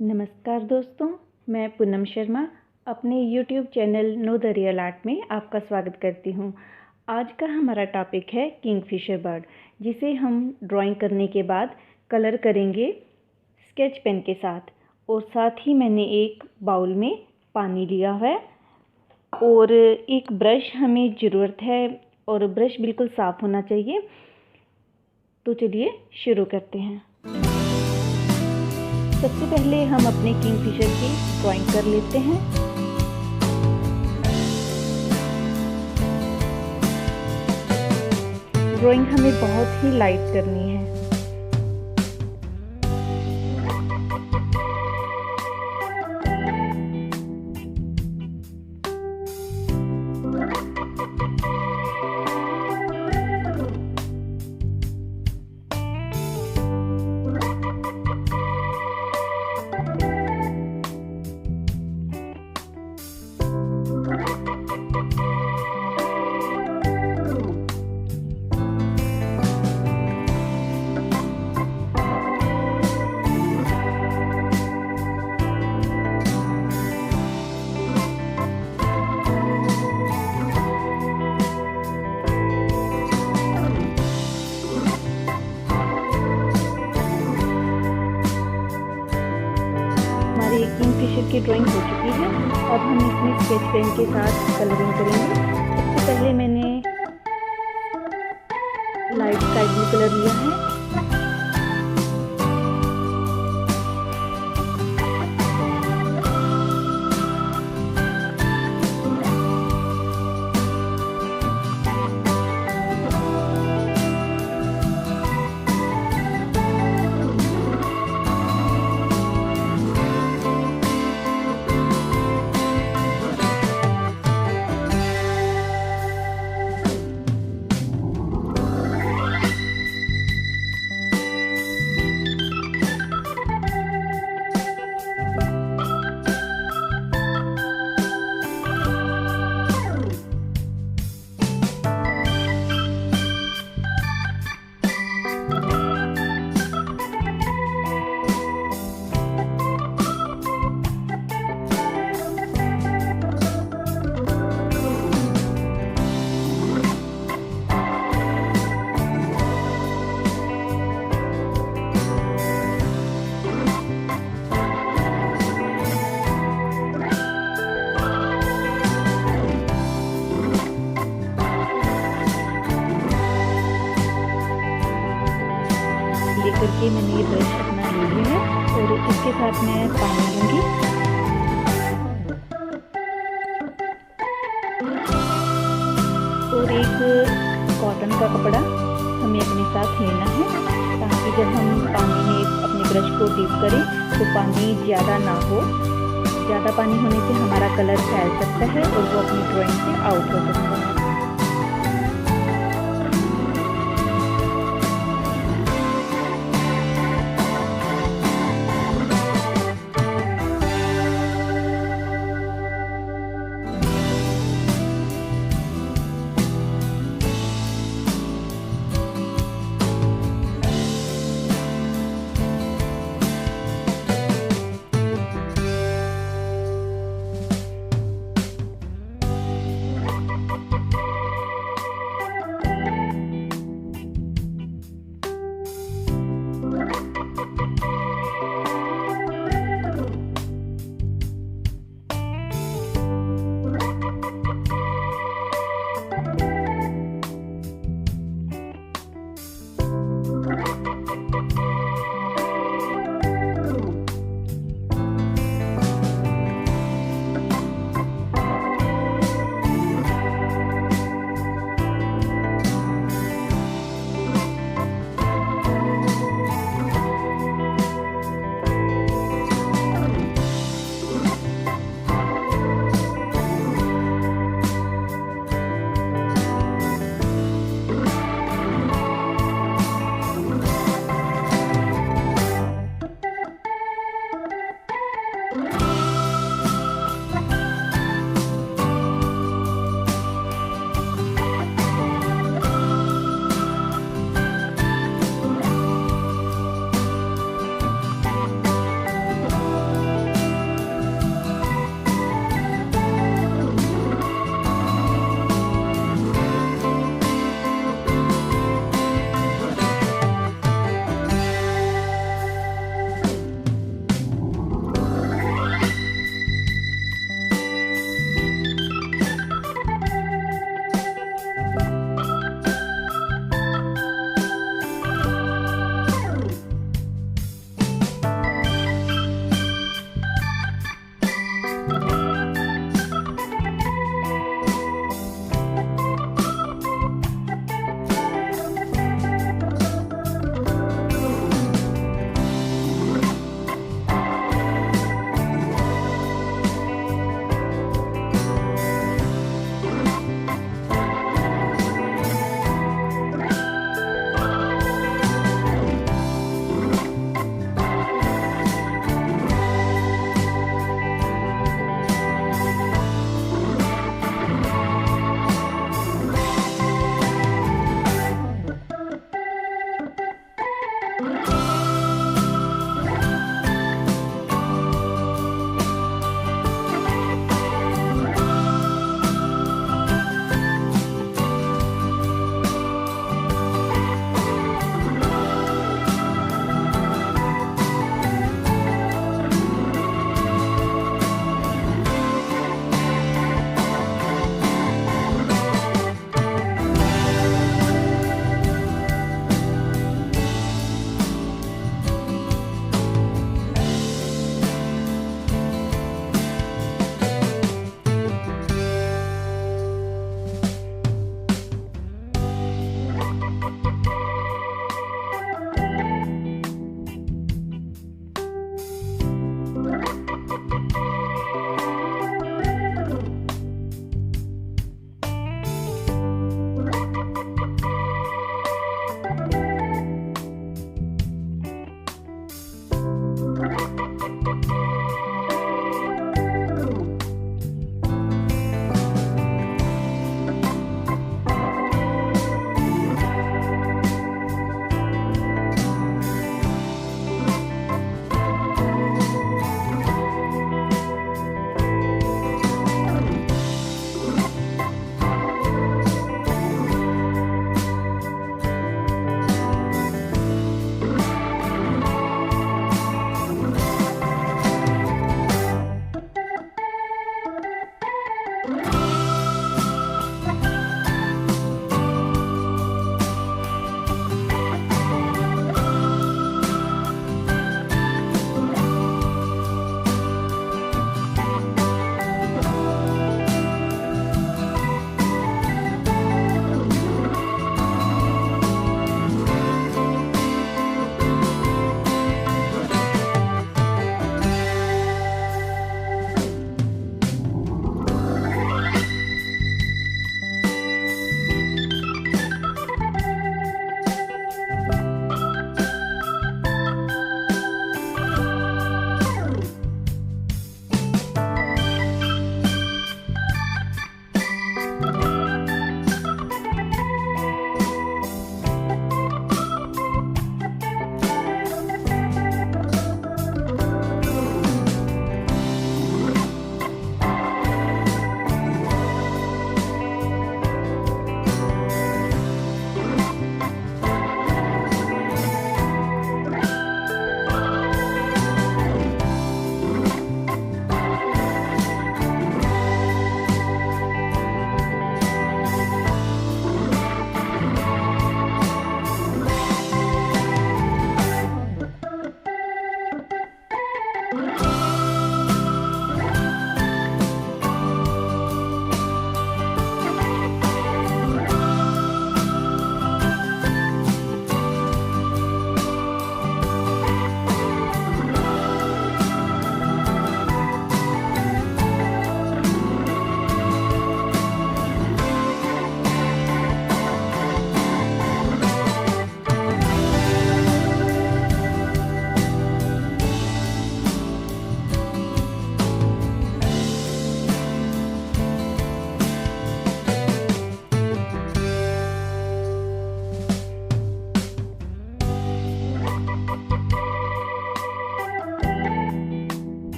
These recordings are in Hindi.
नमस्कार दोस्तों, मैं पूनम शर्मा अपने YouTube channel know the real art में आपका स्वागत करती हूँ। आज का हमारा टॉपिक है किंगफिशर बर्ड, जिसे हम ड्राइंग करने के बाद कलर करेंगे स्केच पेन के साथ। और साथ ही मैंने एक बाउल में पानी लिया है और एक ब्रश हमें ज़रूरत है और ब्रश बिल्कुल साफ़ होना चाहिए। तो चलिए शुरू करते हैं। सबसे पहले हम अपने किंगफिशर की ड्राइंग कर लेते हैं। ड्राइंग हमें बहुत ही लाइट करनी है। किंगफिशर की ड्राइंग हो चुकी है। अब हम इसमें स्केच पेन के साथ कलरिंग करेंगे। सबसे पहले मैंने लाइट स्काई ब्लू कलर लिया है। करके मैंने ये ब्रश अपना ले लिया है और इसके साथ मैं पानी लूँगी। और एक कॉटन का कपड़ा हमें अपने साथ लेना है, ताकि जब हम पानी में अपने ब्रश को डिप करें तो पानी ज़्यादा ना हो। ज़्यादा पानी होने से हमारा कलर फैल सकता है और वो अपनी ड्राइंग से आउट हो सकता है।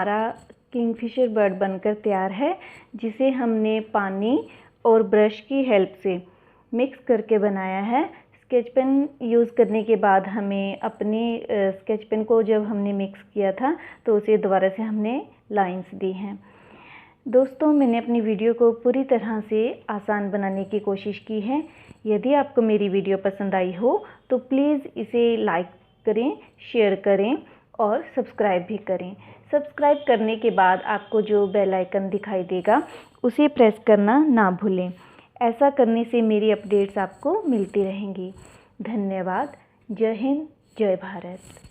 हमारा किंगफिशर बर्ड बनकर तैयार है, जिसे हमने पानी और ब्रश की हेल्प से मिक्स करके बनाया है। स्केच पेन यूज़ करने के बाद हमें अपने स्केच पेन को जब हमने मिक्स किया था तो उसे दोबारा से हमने लाइंस दी हैं। दोस्तों, मैंने अपनी वीडियो को पूरी तरह से आसान बनाने की कोशिश की है। यदि आपको मेरी वीडियो पसंद आई हो तो प्लीज़ इसे लाइक करें, शेयर करें और सब्सक्राइब भी करें। सब्सक्राइब करने के बाद आपको जो बेल आइकन दिखाई देगा उसे प्रेस करना ना भूलें। ऐसा करने से मेरी अपडेट्स आपको मिलती रहेंगी। धन्यवाद। जय हिंद, जय भारत।